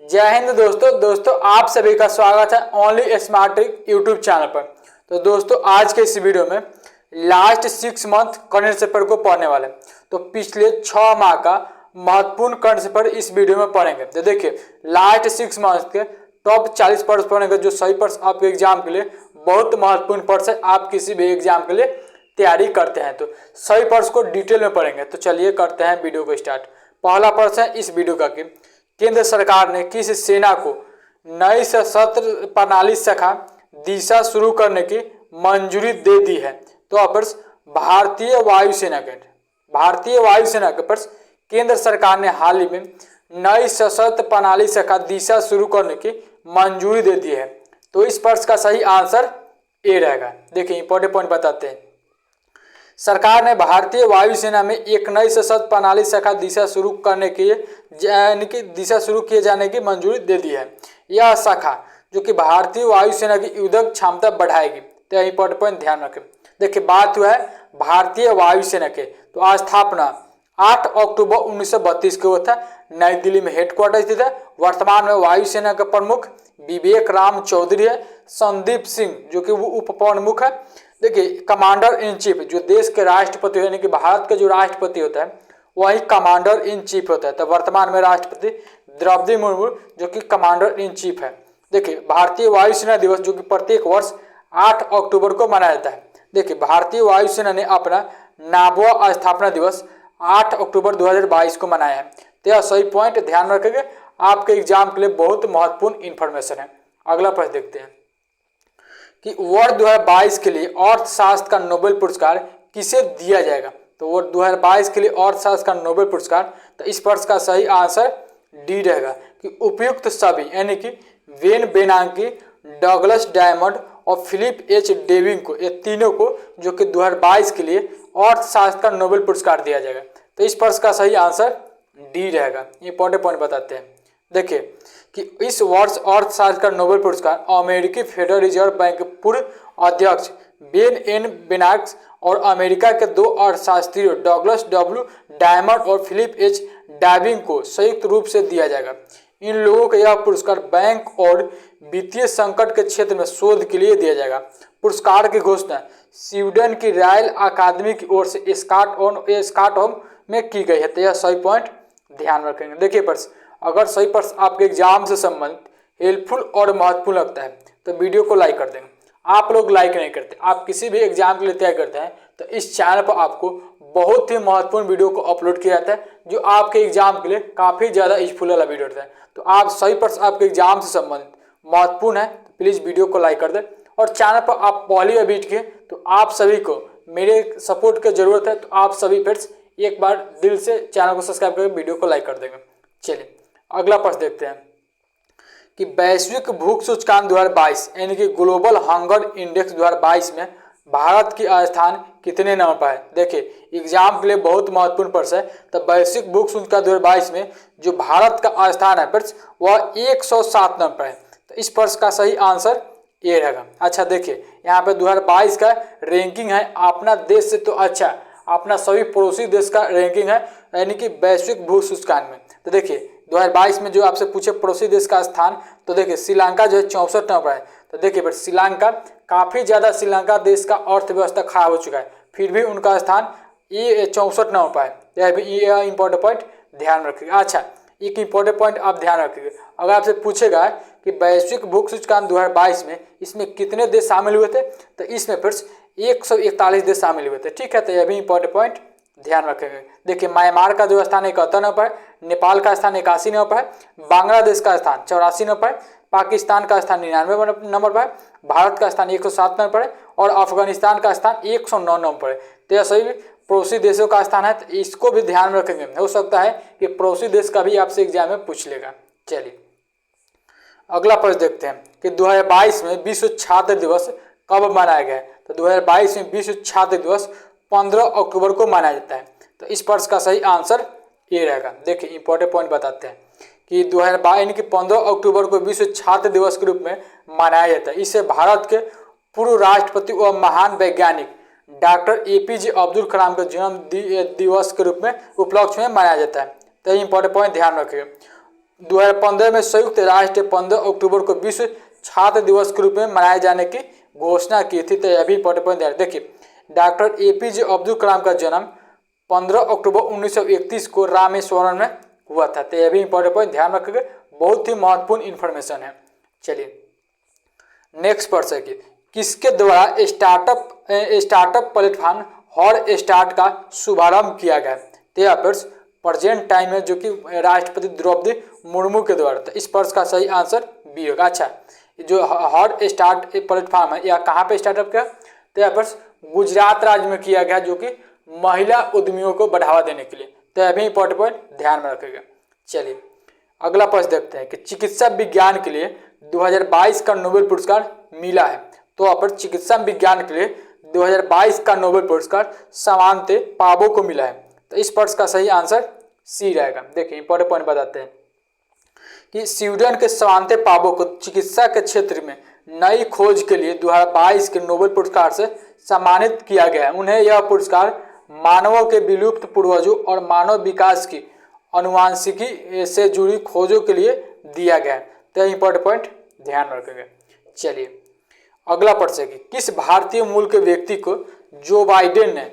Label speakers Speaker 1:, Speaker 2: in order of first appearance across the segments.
Speaker 1: जय हिंद दोस्तों आप सभी का स्वागत है only smart trick YouTube channel पर। तो दोस्तों आज के इस वीडियो में लास्ट 6 मंथ करंट पेपर को पढ़ने वाले हैं। तो पिछले 6 माह का महत्वपूर्ण करंट पेपर इस वीडियो में पढ़ेंगे। तो देखिए लास्ट 6 मंथ के टॉप 40 प्रश्न पढ़ेंगे जो सही प्रश्न आपके एग्जाम के लिए बहुत महत्वपूर्ण प्रश्न है। आप किसी भी एग्जाम के लिए तैयारी करते हैं तो सही प्रश्न को डिटेल में पढ़ेंगे। तो चलिए करते हैं वीडियो को स्टार्ट। पहला प्रश्न है इस वीडियो का कि केंद्र सरकार ने किस सेना को नई सशस्त्र प्रणाली शाखा दिशा शुरू करने की मंजूरी दे दी है। तो भारतीय वायुसेना के प्रश्न केंद्र सरकार ने हाल ही में नई सशस्त्र प्रणाली शाखा दिशा शुरू करने की मंजूरी दे दी है। तो इस प्रश्न का सही आंसर ए रहेगा। देखिए इंपॉर्टेंट पॉइंट बताते हैं। सरकार ने भारतीय वायुसेना में एक नई सशस्त्र प्रणाली शाखा दिशा शुरू करने के दिशा शुरू किए जाने की मंजूरी दे दी है। यह शाखा जो कि भारतीय वायुसेना की युद्धक क्षमता बढ़ाएगी। तो इंपॉर्टेंट पॉइंट ध्यान रखें। देखिए बात हुआ है भारतीय वायुसेना के तो स्थापना 8 अक्टूबर 1932 को हुआ था। नई दिल्ली में हेडक्वार्टर स्थित है। वर्तमान में वायुसेना के प्रमुख विवेक राम चौधरी है। संदीप सिंह जो कि वो उप प्रमुख है। देखिए कमांडर इन चीफ जो देश के राष्ट्रपति यानी कि भारत का जो राष्ट्रपति होता है वही कमांडर इन चीफ होता है। तो वर्तमान में राष्ट्रपति द्रौपदी मुर्मू जो कि कमांडर इन चीफ है। देखिए भारतीय वायुसेना दिवस जो कि प्रत्येक वर्ष 8 अक्टूबर को मनाया जाता है। देखिए भारतीय वायुसेना ने अपना 9वां स्थापना दिवस 8 अक्टूबर 2022 को मनाया है। तो यह सही पॉइंट ध्यान रखेंगे, आपके एग्जाम के लिए बहुत महत्वपूर्ण इंफॉर्मेशन है। अगला प्रश्न देखते हैं कि वर्ष 2022 के लिए अर्थशास्त्र का नोबेल पुरस्कार किसे दिया जाएगा। तो वर्ष 2022 के लिए अर्थशास्त्र का नोबेल पुरस्कार तो इस प्रश्न का सही आंसर डी रहेगा कि उपयुक्त सभी यानी कि वेन बेनांकी, डगलस डायमंड और फिलिप एच डेविंग को ये तीनों को जो कि 2022 के लिए अर्थशास्त्र का नोबेल पुरस्कार दिया जाएगा। तो इस प्रश्न का सही आंसर डी रहेगा। इंपॉर्टेंट पॉइंट बताते हैं। देखिए कि इस वर्ष अर्थशास्त्र का नोबेल पुरस्कार अमेरिकी फेडरल रिजर्व बैंक के पूर्व अध्यक्ष बेन एन बेनाक्स और अमेरिका के 2 अर्थशास्त्रियों डगलस डब्ल्यू डायमंड और फिलिप एच डाइविंग को संयुक्त रूप से दिया जाएगा। इन लोगों को यह पुरस्कार बैंक और वित्तीय संकट के क्षेत्र में शोध के लिए दिया जाएगा। पुरस्कार की घोषणा स्वीडन की रॉयल अकादमी की ओर से स्कॉटहोम में की गई है। तो यह सही पॉइंट ध्यान रखेंगे। देखिए प्रश्न अगर सही प्रश्न आपके एग्जाम से संबंधित हेल्पफुल और महत्वपूर्ण लगता है तो वीडियो को लाइक कर देंगे। आप लोग लाइक नहीं करते, आप किसी भी एग्जाम के लिए तैयार करते हैं तो इस चैनल पर आपको बहुत ही महत्वपूर्ण वीडियो को अपलोड किया जाता है जो आपके एग्जाम के लिए काफ़ी ज़्यादा यूजफुल वाला वीडियो होता है। तो आप सही प्रश्न आपके एग्जाम से संबंधित महत्वपूर्ण है तो प्लीज़ वीडियो को लाइक कर दें। और चैनल पर आप पहली बार विजिट किए तो आप सभी को मेरे सपोर्ट की जरूरत है। तो आप सभी फ्रेंड्स एक बार दिल से चैनल को सब्सक्राइब करके वीडियो को लाइक कर देंगे। चलिए अगला प्रश्न देखते हैं कि वैश्विक भूख सूचकांक 2022 यानी कि ग्लोबल हंगर इंडेक्स 2022 में भारत की स्थान कितने नंबर पर है। देखिए एग्जाम के लिए बहुत महत्वपूर्ण प्रश्न है। तो वैश्विक भूख सूचकांक 2022 में जो भारत का स्थान है वह 107 नंबर पर है। तो इस प्रश्न का सही आंसर ये रहेगा। अच्छा देखिए यहाँ पे 2022 का रैंकिंग है अपना देश से तो अच्छा अपना सभी पड़ोसी देश का रैंकिंग है यानी कि वैश्विक भूख सूचकांक में। तो देखिए 2022 में जो आपसे पूछे पड़ोसी देश का स्थान तो देखिए श्रीलंका जो है 64 नंबर है। तो देखिए बट श्रीलंका काफ़ी ज़्यादा श्रीलंका देश का अर्थव्यवस्था खराब हो चुका है फिर भी उनका स्थान ये 64 नंबर पर है। ये इंपॉर्टेंट पॉइंट ध्यान रखिएगा। अच्छा एक इंपॉर्टेंट पॉइंट आप ध्यान रखिएगा अगर आपसे पूछेगा कि वैश्विक भूख सूचकांक 2022 में इसमें कितने देश शामिल हुए थे तो इसमें फिर 141 देश शामिल हुए थे। ठीक है तो यह भी इंपॉर्टेंट पॉइंट ध्यान रखेंगे। देखिए म्यांमार का जो स्थान 71 नंबर है, नेपाल का स्थान 81 नंबर पर है, बांग्लादेश का स्थान 84 नंबर पर है, पाकिस्तान का स्थान 99 नंबर पर है, भारत का स्थान 107 नंबर पर है और अफगानिस्तान का स्थान 109 नंबर पर है। तो यह सभी पड़ोसी देशों का स्थान है। तो इसको भी ध्यान में रखेंगे। हो सकता है कि पड़ोसी देश का भी आपसे एग्जाम में पूछ लेगा। चलिए अगला प्रश्न देखते हैं कि 2022 में विश्व छात्र दिवस कब मनाया गया है। तो 2022 में विश्व छात्र दिवस 15 अक्टूबर को मनाया जाता है। तो इस प्रश्न का सही आंसर ये रहेगा। देखिए इंपॉर्टेंट पॉइंट बताते हैं कि 2022 यानी कि 15 अक्टूबर को विश्व छात्र दिवस के रूप में मनाया जाता है। इसे भारत के पूर्व राष्ट्रपति व महान वैज्ञानिक डॉक्टर APJ अब्दुल कलाम के जन्म दिवस के रूप में उपलक्ष्य में मनाया जाता है। तो ये इंपॉर्टेंट पॉइंट ध्यान रखिए। 2015 में संयुक्त राष्ट्र 15 अक्टूबर को विश्व छात्र दिवस के रूप में मनाए जाने की घोषणा की थी। तो यह भी इंपॉर्टेंट पॉइंट है। देखिए, डॉक्टर APJ अब्दुल कलाम का जन्म 15 अक्टूबर 1931 को रामेश्वरम में हुआ था। तो यह भी इंपॉर्टेंट पॉइंट ध्यान रखिएगा, बहुत ही महत्वपूर्ण इन्फॉर्मेशन है। चलिए नेक्स्ट प्रश्न है कि किसके द्वारा स्टार्टअप प्लेटफॉर्म हॉट स्टार्ट का शुभारंभ किया गया। तो यहाँ पर प्रेजेंट टाइम है जो कि राष्ट्रपति द्रौपदी मुर्मू के द्वारा। तो इस प्रश्न का सही आंसर बी होगा। अच्छा, जो हॉट स्टार्ट प्लेटफॉर्म है यह कहाँ पे स्टार्टअप किया। तो यहाँ पर गुजरात राज्य में किया गया, जो कि महिला उद्यमियों को बढ़ावा देने के लिए। तो यह भी इंपॉर्टेंट पॉइंट ध्यान में रखेगा। चलिए अगला प्रश्न देखते हैं कि चिकित्सा विज्ञान के लिए 2022 का नोबेल पुरस्कार मिला है। तो यहाँ पर चिकित्सा विज्ञान के लिए 2022 का नोबेल पुरस्कार समानते पाबो को मिला है। तो इस प्रश्न का सही आंसर सी रहेगा। देखिए इंपॉर्टेंट पॉइंट बताते हैं कि स्वीडन के समानते पाबो को चिकित्सा के क्षेत्र में नई खोज के लिए 2022 के नोबेल पुरस्कार से सम्मानित किया गया है। उन्हें यह पुरस्कार मानवों के विलुप्त पूर्वजों और मानव विकास की अनुवांशिकी से जुड़ी खोजों के लिए दिया गया है। तो इंपॉर्टेंट पॉइंट ध्यान रखेंगे। चलिए अगला प्रश्न है कि किस भारतीय मूल के व्यक्ति को जो बाइडेन ने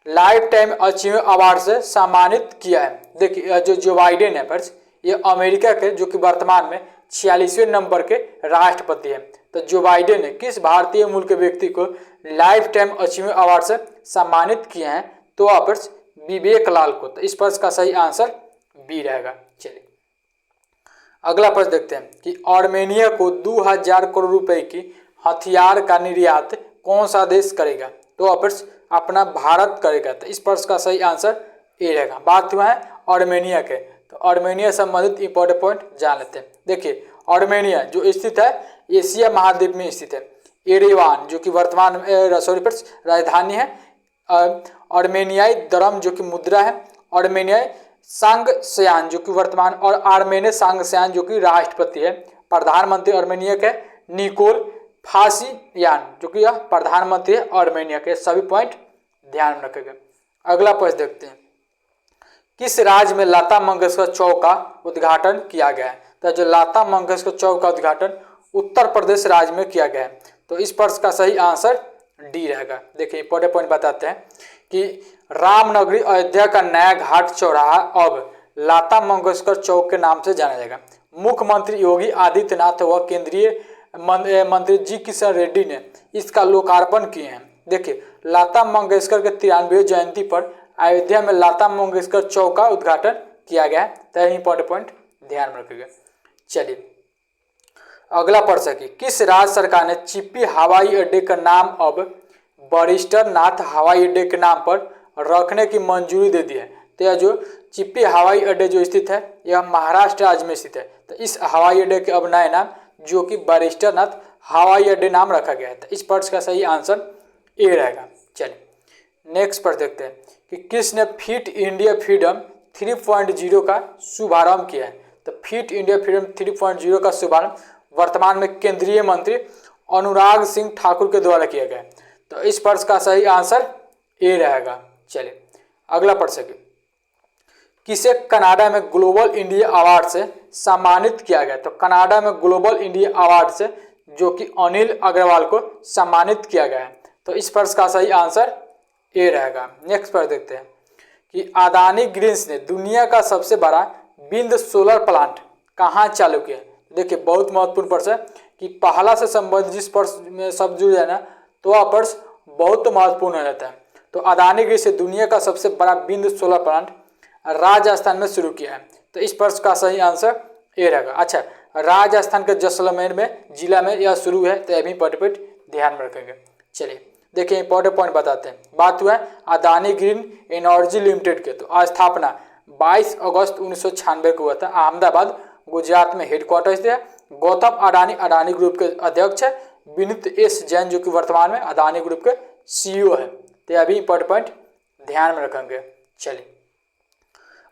Speaker 1: लाइफ टाइम अचीवमेंट अवार्ड से सम्मानित किया है। देखिए जो बाइडेन है पर ये अमेरिका के जो कि वर्तमान में 46वें नंबर के राष्ट्रपति है। तो जो बाइडेन ने किस भारतीय मूल के व्यक्ति को लाइफ टाइम अचीवमेंट अवार्ड से सम्मानित किए हैं। तो आप विवेक लाल को। तो इस प्रश्न का सही आंसर बी रहेगा। चलिए अगला प्रश्न देखते हैं कि आर्मेनिया को 2000 करोड़ रुपए की हथियार का निर्यात कौन सा देश करेगा। तो अपना भारत करेगा। तो इस प्रश्न का सही आंसर ए रहेगा। बात हुआ है आर्मेनिया के। तो आर्मेनिया संबंधित इंपॉर्टेंट पॉइंट जान लेते हैं। देखिए आर्मेनिया जो स्थित है एशिया महाद्वीप में स्थित है। एरेवान जो कि वर्तमान राजधानी है। आर्मेनियाई दरम जो कि मुद्रा है। आर्मेनियाई सांगस्यान जो कि वर्तमान और आर्मेनिया सांगस्यान जो कि राष्ट्रपति है। प्रधानमंत्री आर्मेनिया के निकोल फासियान जो कि यह प्रधानमंत्री है आर्मेनिया के। सभी पॉइंट ध्यान में रखेगा। अगला प्रश्न देखते हैं किस राज्य में लता मंगेशकर चौक का उद्घाटन किया गया है। तो जो लता मंगेशकर चौक का उद्घाटन उत्तर प्रदेश राज्य में किया गया है। तो इस प्रश्न का सही आंसर डी रहेगा। देखिए इंपॉर्टेंट पॉइंट बताते हैं कि रामनगरी अयोध्या का नया घाट चौराहा अब लता मंगेशकर चौक के नाम से जाना जाएगा। मुख्यमंत्री योगी आदित्यनाथ व केंद्रीय मंत्री जी किशन रेड्डी ने इसका लोकार्पण किए हैं। देखिए लता मंगेशकर के 93वें जयंती पर अयोध्या में लता मंगेशकर चौक का उद्घाटन किया गया है। तो इंपॉर्टेंट पॉइंट ध्यान में रखिएगा। चलिए अगला प्रश्न है कि किस राज्य सरकार ने चिप्पी हवाई अड्डे का नाम अब बरिस्टर नाथ हवाई अड्डे के नाम पर रखने की मंजूरी दे दी है। तो यह जो चिप्पी हवाई अड्डे जो स्थित है यह महाराष्ट्र राज्य में स्थित है। तो इस हवाई अड्डे के अब नए नाम जो कि बरिस्टर नाथ हवाई अड्डे नाम रखा गया है। तो इस प्रश्न का सही आंसर ए रहेगा। चलिए नेक्स्ट प्रश्न देखते हैं कि किसने फिट इंडिया फ्रीडम 3.0 का शुभारंभ किया है। तो फिट इंडिया फ्रीडम 3.0 का शुभारंभ वर्तमान में केंद्रीय मंत्री अनुराग सिंह ठाकुर के द्वारा किया गया। तो इस प्रश्न का सही आंसर ए रहेगा। चलिए अगला प्रश्न है किसे कनाडा में ग्लोबल इंडिया अवार्ड से सम्मानित किया गया। तो कनाडा में ग्लोबल इंडिया अवार्ड से जो कि अनिल अग्रवाल को सम्मानित किया गया है। तो इस प्रश्न का सही आंसर ए रहेगा। नेक्स्ट प्रश्न देखते हैं कि अदानी ग्रीन्स ने दुनिया का सबसे बड़ा विंड सोलर प्लांट कहाँ चालू किया। देखिए बहुत महत्वपूर्ण प्रश्न है कि पहला से संबंधित जिस प्रश्न में सब जुड़ जाए ना तो वह प्रश्न बहुत महत्वपूर्ण हो जाता है। तो अदानी ग्रीन्स से दुनिया का सबसे बड़ा विंड सोलर प्लांट राजस्थान में शुरू किया है। तो इस प्रश्न का सही आंसर ए रहेगा। अच्छा राजस्थान के जैसलमेर में जिला में यह शुरू है। तो अभी इंपॉर्टेंट ध्यान में रखेंगे। चलिए देखिए इंपॉर्टेंट पॉइंट बताते हैं। बात हुआ है अदानी ग्रीन एनर्जी लिमिटेड के। तो स्थापना 22 अगस्त 1996 को हुआ था। अहमदाबाद गुजरात में हेडक्वार्टर है। गौतम अडानी अडानी ग्रुप के अध्यक्ष है। विनीत एस जैन जो कि वर्तमान में अदानी ग्रुप के CEO है। तो अभी इंपॉर्टेंट पॉइंट ध्यान में रखेंगे। चलिए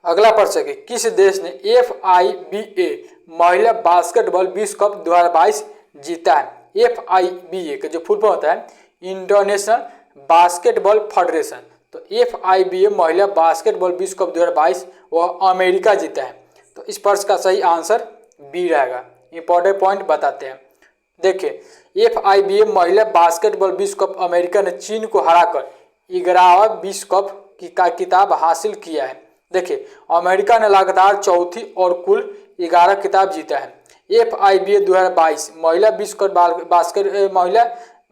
Speaker 1: अगला प्रश्न है कि किस देश ने FIBA महिला बास्केटबॉल विश्व कप 2022 जीता है। FIBA का जो फुल फॉर्म होता है इंटरनेशनल बास्केटबॉल फेडरेशन। तो FIBA महिला बास्केटबॉल विश्व कप 2022 वह अमेरिका जीता है। तो तो इस प्रश्न का सही आंसर बी रहेगा। इंपॉर्टेंट पॉइंट बताते हैं। देखिए, FIBA महिला बास्केटबॉल विश्व कप अमेरिका ने चीन को हराकर 11वां विश्व कप का खिताब हासिल किया है। देखिए, अमेरिका ने लगातार चौथी और कुल 11 खिताब जीता है। FIBA 2022 महिला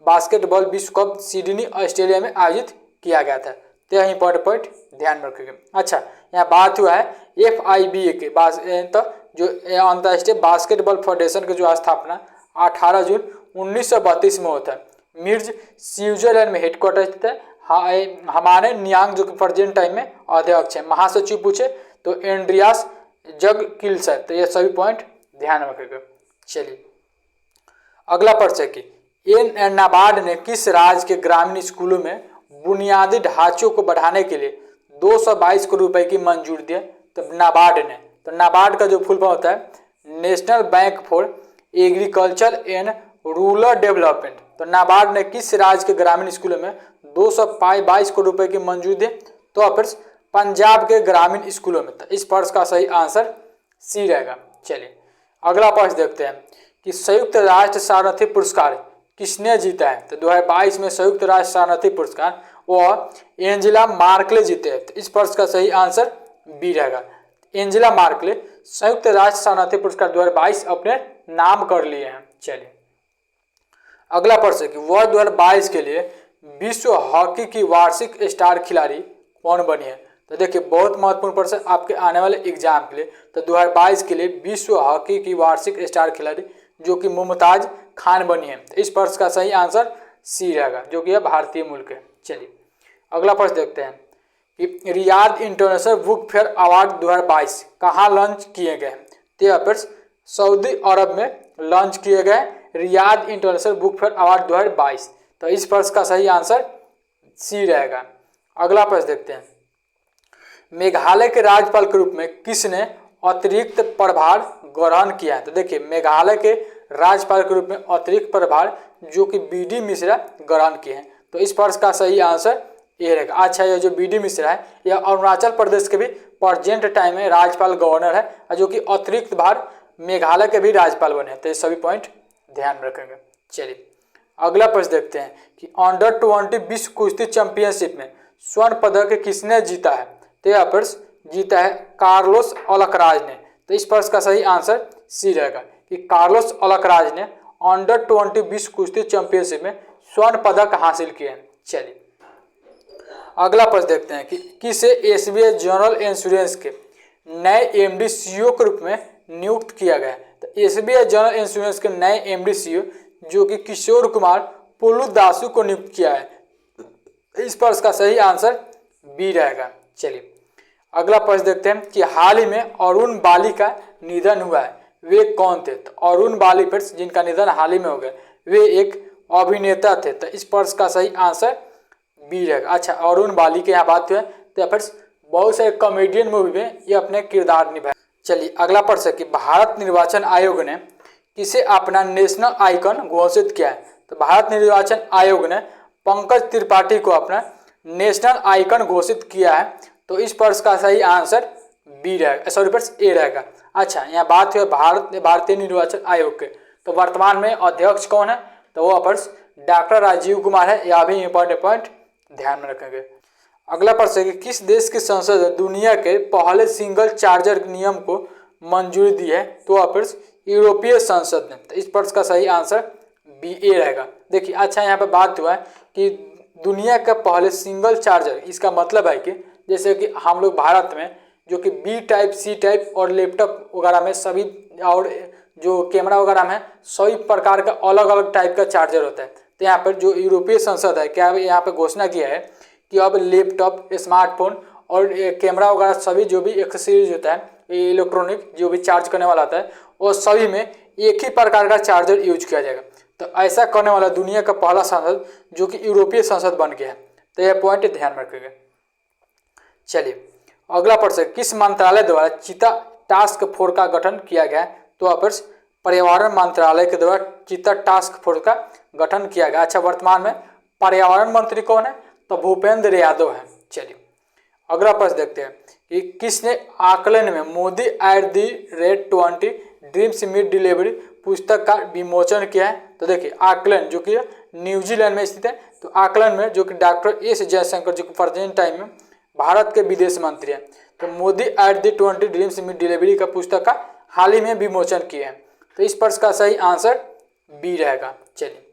Speaker 1: बास्केटबॉल विश्व कप सिडनी ऑस्ट्रेलिया में आयोजित किया गया था। तो यह इंपॉर्टेंट पॉइंट ध्यान में रखिएगा। अच्छा, यहाँ बात हुआ है FIBA के तो जो अंतर्राष्ट्रीय बास्केटबॉल फेडरेशन की जो स्थापना 18 जून 1932 में होता है। मिर्ज स्विट्जरलैंड में हेडक्वार्टर स्थित है। हमारे नियांग जो कि प्रेजेंट टाइम में अध्यक्ष है। महासचिव पूछे तो एंड्रियास जग किल्स है। तो ये सभी पॉइंट ध्यान में रखिएगा। चलिए अगला प्रश्न कि नाबार्ड ने किस राज्य के ग्रामीण स्कूलों में बुनियादी ढांचों को बढ़ाने के लिए 222 करोड़ रुपए की मंजूरी दी? तो नाबार्ड ने। तो नाबार्ड का जो फुल फॉर्म होता है national bank for agriculture and rural development. तो नाबार्ड ने किस राज्य के ग्रामीण स्कूलों में 222 करोड़ रुपए की मंजूरी दी? तो फिर पंजाब के ग्रामीण स्कूलों में। तो इस प्रश्न का सही आंसर सी रहेगा। चलिए अगला प्रश्न देखते हैं कि संयुक्त राष्ट्र शरणार्थी पुरस्कार किसने जीता है? तो 2022 में संयुक्त राष्ट्र शरणार्थी पुरस्कार वह एंजेला मार्कले जीते हैं। तो इस प्रश्न का सही आंसर बी रहेगा। एंजेला मार्कले संयुक्त राष्ट्र शरणार्थी पुरस्कार 2022 अपने नाम कर लिए हैं। चलिए अगला प्रश्न कि वर्ष 2022 के लिए विश्व हॉकी की वार्षिक स्टार खिलाड़ी कौन बनी है? तो देखिए, बहुत महत्वपूर्ण प्रश्न आपके आने वाले एग्जाम के लिए। तो 2022 के लिए विश्व हॉकी की वार्षिक स्टार खिलाड़ी जो कि मुमताज खान बनी है। तो इस प्रश्न का सही आंसर सी रहेगा, जो कि भारतीय मूल के। चलिए अगला प्रश्न देखते हैं कि Riyadh international book fair award 2022 कहाँ लॉन्च किए गए? तो सऊदी अरब में लॉन्च किए गए Riyadh international book fair award 2022। तो इस प्रश्न का सही आंसर सी रहेगा। अगला प्रश्न देखते हैं, मेघालय के राज्यपाल के रूप में किसने अतिरिक्त प्रभार ग्रहण किया है? तो देखिए, मेघालय के राज्यपाल के रूप में अतिरिक्त प्रभार जो कि BD मिश्रा ग्रहण किए हैं। तो इस प्रश्न का सही आंसर ये रहेगा। अच्छा, यह जो BD मिश्रा है यह अरुणाचल प्रदेश के भी प्रेजेंट टाइम में राज्यपाल गवर्नर है, जो कि अतिरिक्त भार मेघालय के भी राज्यपाल बने हैं। तो ये सभी पॉइंट ध्यान में रखेंगे। चलिए अगला प्रश्न देखते हैं कि अंडर 20 विश्व कुश्ती चैंपियनशिप में स्वर्ण पदक किसने जीता है? तो यह प्रश्न जीता है कार्लोस अलकराज ने। तो इस प्रश्न का सही आंसर सी रहेगा कि कार्लोस अलकराज ने अंडर 20 विश्व कुश्ती चैंपियनशिप में स्वर्ण पदक हासिल किए हैं। चलिए अगला प्रश्न देखते हैं कि किसे SBI जनरल इंश्योरेंस के नए MD CEO के रूप में नियुक्त किया गया? तो SBI जनरल इंश्योरेंस के नए MD CEO जो कि किशोर कुमार पुलुदासु को नियुक्त किया है। इस प्रश्न का सही आंसर बी रहेगा। चलिए अगला प्रश्न देखते हैं कि हाल ही में अरुण बाली का निधन हुआ है, वे कौन थे? तो अरुण बाली फिर जिनका निधन हाल ही में हो गया, वे एक अभिनेता थे। तो इस प्रश्न का सही आंसर बी रहेगा। अच्छा, अरुण बाली के यहाँ बात हुई तो फिर बहुत सारे कॉमेडियन मूवी में ये अपने किरदार निभाए। चलिए अगला प्रश्न है कि भारत निर्वाचन आयोग ने किसे अपना नेशनल आइकन घोषित किया है? तो भारत निर्वाचन आयोग ने पंकज त्रिपाठी को अपना नेशनल आइकन घोषित किया है। तो इस प्रश्न का सही आंसर बी रहेगा, सॉरी प्रश्न ए रहेगा। अच्छा, यहाँ बात हुई भारतीय निर्वाचन आयोग के, तो वर्तमान में अध्यक्ष कौन है? तो वो प्रश्न डॉक्टर राजीव कुमार है। यह भी इंपॉर्टेंट पॉइंट ध्यान में रखेंगे। अगला प्रश्न है कि किस देश की संसद ने दुनिया के पहले सिंगल चार्जर नियम को मंजूरी दी है? तो वह प्रश्न यूरोपीय संसद ने। तो इस प्रश्न का सही आंसर बी ए रहेगा। देखिए, अच्छा यहाँ पे बात हुआ है कि दुनिया का पहले सिंगल चार्जर, इसका मतलब है कि जैसे कि हम लोग भारत में जो कि B टाइप, C टाइप और लैपटॉप वगैरह में सभी, और जो कैमरा वगैरह में सभी प्रकार का अलग अलग टाइप का चार्जर होता है। तो यहाँ पर जो यूरोपीय संसद है क्या यहाँ पे घोषणा किया है कि अब लैपटॉप, स्मार्टफोन और कैमरा वगैरह सभी जो भी एक्सेसरीज होता है, इलेक्ट्रॉनिक जो भी चार्ज करने वाला होता है, वो सभी में एक ही प्रकार का चार्जर यूज किया जाएगा। तो ऐसा करने वाला दुनिया का पहला संसद जो कि यूरोपीय संसद बन गया है। तो यह पॉइंट ध्यान रखेंगे। चलिए अगला प्रश्न, किस मंत्रालय द्वारा चीता टास्क फोर्स का गठन किया गया? तो वह प्रश्न पर्यावरण मंत्रालय के द्वारा चीता टास्क फोर्स का गठन किया गया। अच्छा, वर्तमान में पर्यावरण मंत्री कौन है? तो भूपेंद्र यादव है। चलिए अगला प्रश्न देखते हैं कि किसने आकलन में मोदी @20 ड्रीम्स मीट डिलीवरी पुस्तक का विमोचन किया है। तो देखिए आकलन जो कि न्यूजीलैंड में स्थित है, तो आकलन में जो कि डॉक्टर एस जयशंकर जो कि प्रेजेंट टाइम में भारत के विदेश मंत्री हैं, तो मोदी @20 ड्रीम्स मीट डिलीवरी का पुस्तक का हाल ही में विमोचन किए हैं। तो इस प्रश्न का सही आंसर बी रहेगा। चलिए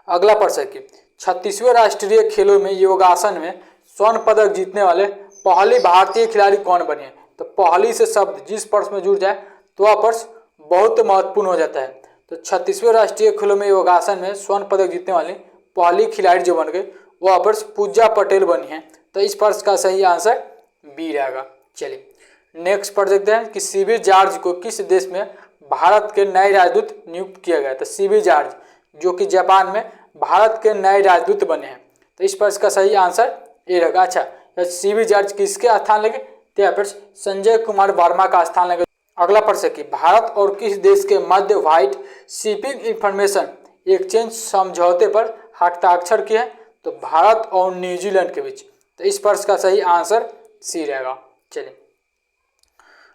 Speaker 1: अगला प्रश्न कि 36वें राष्ट्रीय खेलों में योगासन में स्वर्ण पदक जीतने वाले पहली भारतीय खिलाड़ी कौन बने हैं। तो पहली से शब्द जिस प्रश्न में जुड़ जाए तो वह प्रश्न बहुत महत्वपूर्ण हो जाता है। तो 36वें राष्ट्रीय खेलों में योगासन में स्वर्ण पदक जीतने वाली पहली खिलाड़ी जो बन गई वह प्रश्न पूजा पटेल बनी है। तो इस प्रश्न का सही आंसर बी रहेगा। चलिए नेक्स्ट पर देखते हैं कि सीबी जॉर्ज को किस देश में भारत के नए राजदूत नियुक्त किया गया। तो सीबी जॉर्ज जो कि जापान में भारत के नए राजदूत बने हैं। तो इस प्रश्न का सही आंसर ए रहेगा। अच्छा सीबी जॉर्ज किसके स्थान लगे, तो यहाँ पर संजय कुमार वर्मा का स्थान लगे। अगला प्रश्न कि भारत और किस देश के मध्य व्हाइट शिपिंग इंफॉर्मेशन एक्सचेंज समझौते पर हस्ताक्षर किए हैं। तो भारत और न्यूजीलैंड के बीच। तो इस प्रश्न का सही आंसर सी रहेगा। चलिए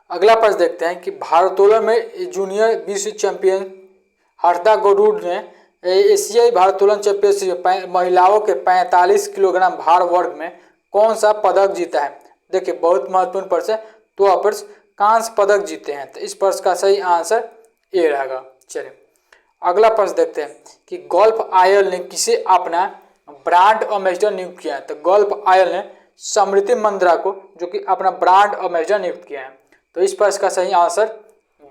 Speaker 1: अगला प्रश्न देखते हैं कि भारोत्तोलन में जूनियर विश्व चैंपियन हर्षदा गरुड़ ने एशियाई भारोत्तोलन चैंपियनशिप में महिलाओं के 45 किलोग्राम भार वर्ग में कौन सा पदक जीता है। देखिए बहुत महत्वपूर्ण प्रश्न है। तो आप कांस्य पदक जीते हैं। तो इस प्रश्न का सही आंसर ए रहेगा। चलिए अगला प्रश्न देखते हैं कि गोल्फ आयल ने किसे अपना ब्रांड एम्बेसडर नियुक्त किया है। तो गोल्फ आयल ने स्मृति मंद्रा को जो कि अपना ब्रांड एम्बेसडर नियुक्त किया है। तो इस प्रश्न का सही आंसर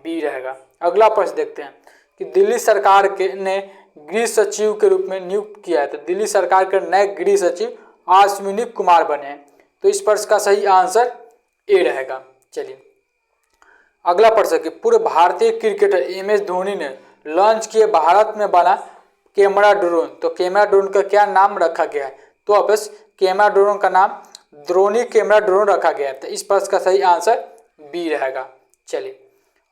Speaker 1: बी रहेगा। अगला प्रश्न देखते हैं कि दिल्ली सरकार के ने गृह सचिव के रूप में नियुक्त किया है। तो दिल्ली सरकार के नए गृह सचिव अश्विनी कुमार बने हैं। तो इस प्रश्न का सही आंसर ए रहेगा। चलिए अगला प्रश्न कि पूर्व भारतीय क्रिकेटर MS धोनी ने लॉन्च किए भारत में बना कैमरा ड्रोन। तो कैमरा ड्रोन का क्या नाम रखा गया है। तो वापस कैमरा ड्रोन का नाम द्रोणी कैमरा ड्रोन रखा गया है। तो इस प्रश्न का सही आंसर बी रहेगा। चलिए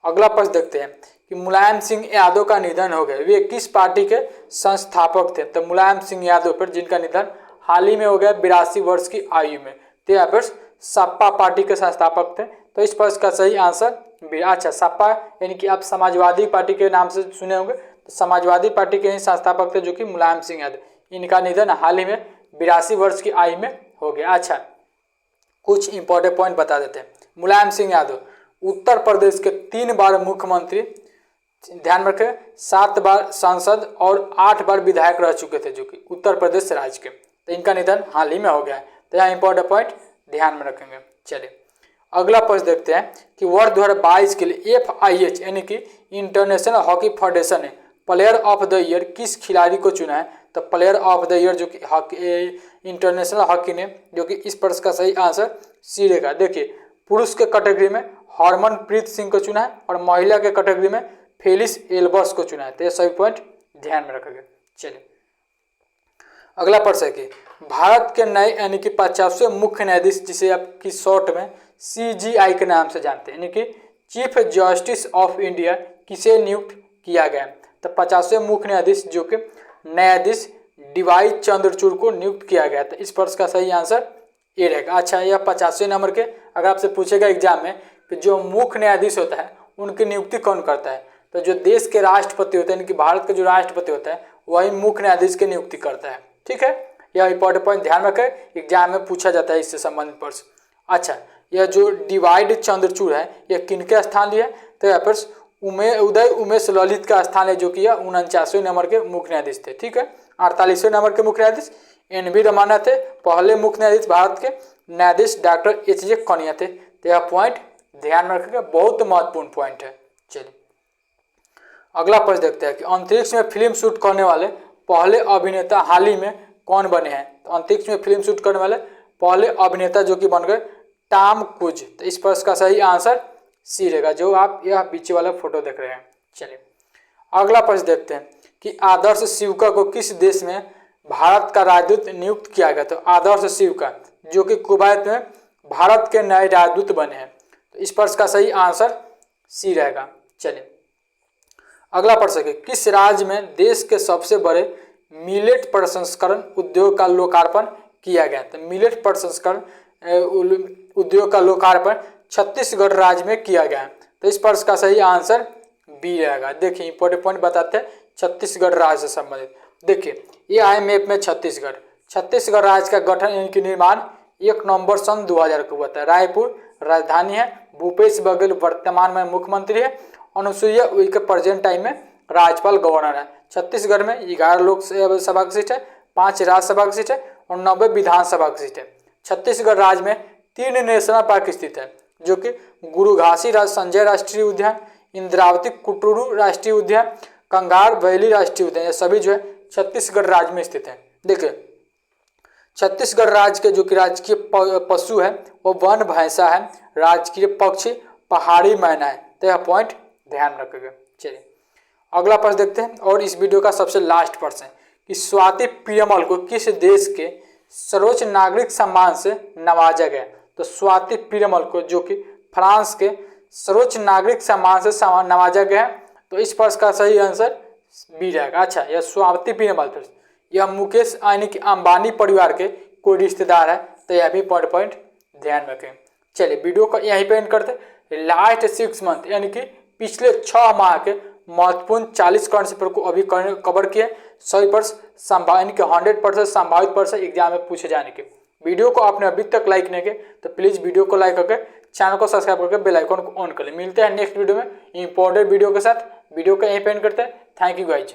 Speaker 1: अगला प्रश्न देखते हैं कि मुलायम सिंह यादव का निधन हो गया, वे किस पार्टी के संस्थापक थे। तो मुलायम सिंह यादव पर जिनका निधन हाल ही में हो गया 82 वर्ष की आयु में। तो यहाँ पर सपा पार्टी के संस्थापक थे। तो इस प्रश्न का सही आंसर बी। अच्छा सपा यानी कि आप समाजवादी पार्टी के नाम से सुने होंगे। तो समाजवादी पार्टी के ही संस्थापक थे जो कि मुलायम सिंह यादव। इनका निधन हाल ही में 82 वर्ष की आयु में हो गया। अच्छा कुछ इंपॉर्टेंट पॉइंट बता देते हैं। मुलायम सिंह यादव उत्तर प्रदेश के 3 बार मुख्यमंत्री, ध्यान रखें 7 बार सांसद और 8 बार विधायक रह चुके थे जो कि उत्तर प्रदेश राज्य के। तो इनका निधन हाल ही में हो गया है। तो यहाँ इंपॉर्टेंट पॉइंट ध्यान में रखेंगे। चलिए अगला प्रश्न देखते हैं कि वर्ष 2022 के लिए FIH यानी कि इंटरनेशनल हॉकी फेडरेशन ने प्लेयर ऑफ द ईयर किस खिलाड़ी को चुना है। तो प्लेयर ऑफ द ईयर जो कि हॉकी इंटरनेशनल हॉकी ने जो कि इस प्रश्न का सही आंसर सी रहेगा। देखिए पुरुष के कैटेगरी में हरमनप्रीत सिंह को चुना है और महिला के कैटेगरी में फेलिस एल्बर्स को चुना है। तो ये सभी पॉइंट ध्यान में रखेंगे। चलिए अगला प्रश्न है कि भारत के नए यानी कि 50वें मुख्य न्यायाधीश जिसे आपकी शॉर्ट में CJI के नाम से जानते हैं यानी कि चीफ जस्टिस ऑफ इंडिया किसे नियुक्त किया गया। तो 50वें मुख्य न्यायाधीश जो कि न्यायाधीश DY चंद्रचूड़ को नियुक्त किया गया। तो इस प्रश्न का सही आंसर ए रहेगा। अच्छा यह 50वें नंबर के अगर आपसे पूछेगा एग्जाम में कि जो मुख्य न्यायाधीश होता है उनकी नियुक्ति कौन करता है। तो जो देश के राष्ट्रपति होते हैं यानी कि भारत के जो राष्ट्रपति होता है वही मुख्य न्यायाधीश की नियुक्ति करता है। ठीक है यह इंपॉर्टेंट पॉइंट ध्यान रखें, एग्जाम में पूछा जाता है इससे संबंधित प्रश्न। अच्छा यह जो DY चंद्रचूड़ है यह किनके स्थान लिया। तो यहाँ पर उदय उमेश ललित का स्थान है जो कि यह 49वें नंबर के मुख्य न्यायाधीश थे। ठीक है 48वें नंबर के मुख्य न्यायाधीश NV रमन्ना थे। पहले मुख्य न्यायाधीश भारत के न्यायाधीश डॉक्टर HJ कनिया थे। तो यह पॉइंट ध्यान में रखेंगे, बहुत महत्वपूर्ण पॉइंट है। चलिए अगला प्रश्न देखते हैं कि अंतरिक्ष में फिल्म शूट करने वाले पहले अभिनेता हाल ही में कौन बने हैं। तो अंतरिक्ष में फिल्म शूट करने वाले पहले अभिनेता जो कि बन गए टॉम क्रूज। तो इस प्रश्न का सही आंसर सी रहेगा जो आप यह पीछे वाला फोटो देख रहे हैं। चलिए अगला प्रश्न देखते हैं कि आदर्श शिवका को किस देश में भारत का राजदूत नियुक्त किया गया। तो आदर्श शिवका जो कि कुवैत में भारत के नए राजदूत बने हैं। तो इस प्रश्न का सही आंसर सी रहेगा। चलिए अगला प्रश्न है किस राज्य में देश के सबसे बड़े मिलेट प्रसंस्करण उद्योग का लोकार्पण किया गया। तो मिलेट प्रसंस्करण उद्योग का लोकार्पण छत्तीसगढ़ राज्य में किया गया है। तो इस प्रश्न का सही आंसर बी रहेगा। देखिए इंपॉर्टेंट पॉइंट बताते हैं छत्तीसगढ़ राज्य से संबंधित। देखिए ये आए मैप में छत्तीसगढ़ राज्य का गठन इनके निर्माण 1 नवंबर सन 2000 को हुआ था। रायपुर राजधानी है, भूपेश बघेल वर्तमान में मुख्यमंत्री है, अनुसुईया उइके प्रेजेंट टाइम में राज्यपाल गवर्नर है। छत्तीसगढ़ में 11 लोकसभा की सीट है, 5 राज्यसभा की सीट है और 90 विधानसभा की सीट है। छत्तीसगढ़ राज्य में 3 नेशनल पार्क स्थित है जो कि गुरु घासी संजय राष्ट्रीय उद्यान, इंद्रावती कुटुरु राष्ट्रीय उद्यान, कंगार वैली राष्ट्रीय उद्यान, ये सभी जो है छत्तीसगढ़ राज्य में स्थित है। देखिए छत्तीसगढ़ राज्य के जो कि राजकीय पशु है वो वन भैंसा है, राजकीय पक्षी पहाड़ी मैना है। तो यह पॉइंट ध्यान रखिएगा। चलिए अगला प्रश्न देखते हैं और इस वीडियो का सबसे लास्ट प्रश्न है कि स्वाति पीरामल को किस देश के सर्वोच्च नागरिक सम्मान से नवाजा गया। तो स्वाति पीरामल को जो कि फ्रांस के सर्वोच्च नागरिक सम्मान से नवाजा गया है। तो इस प्रश्न का सही आंसर बी रहेगा। अच्छा यह स्वाति पीरामल यह मुकेश यानी कि अंबानी परिवार के कोई रिश्तेदार है। तो यह भी पॉइंट ध्यान रखें। चलिए वीडियो को यहीं पे एंड करते हैं। लास्ट 6 मंथ यानी कि पिछले 6 माह के महत्वपूर्ण 40 करंट अफेयर को अभी कवर किए। 100% संभावित 100% संभावित प्रश्न एग्जाम में पूछे जाने के। वीडियो को आपने अभी तक लाइक नहीं किया तो प्लीज़ वीडियो को लाइक करके चैनल को सब्सक्राइब करके बेल आइकन को ऑन कर लें। मिलते हैं नेक्स्ट वीडियो में इंपॉर्टेंट वीडियो के साथ। वीडियो को यहीं पे एंड करते हैं। Thank you guys.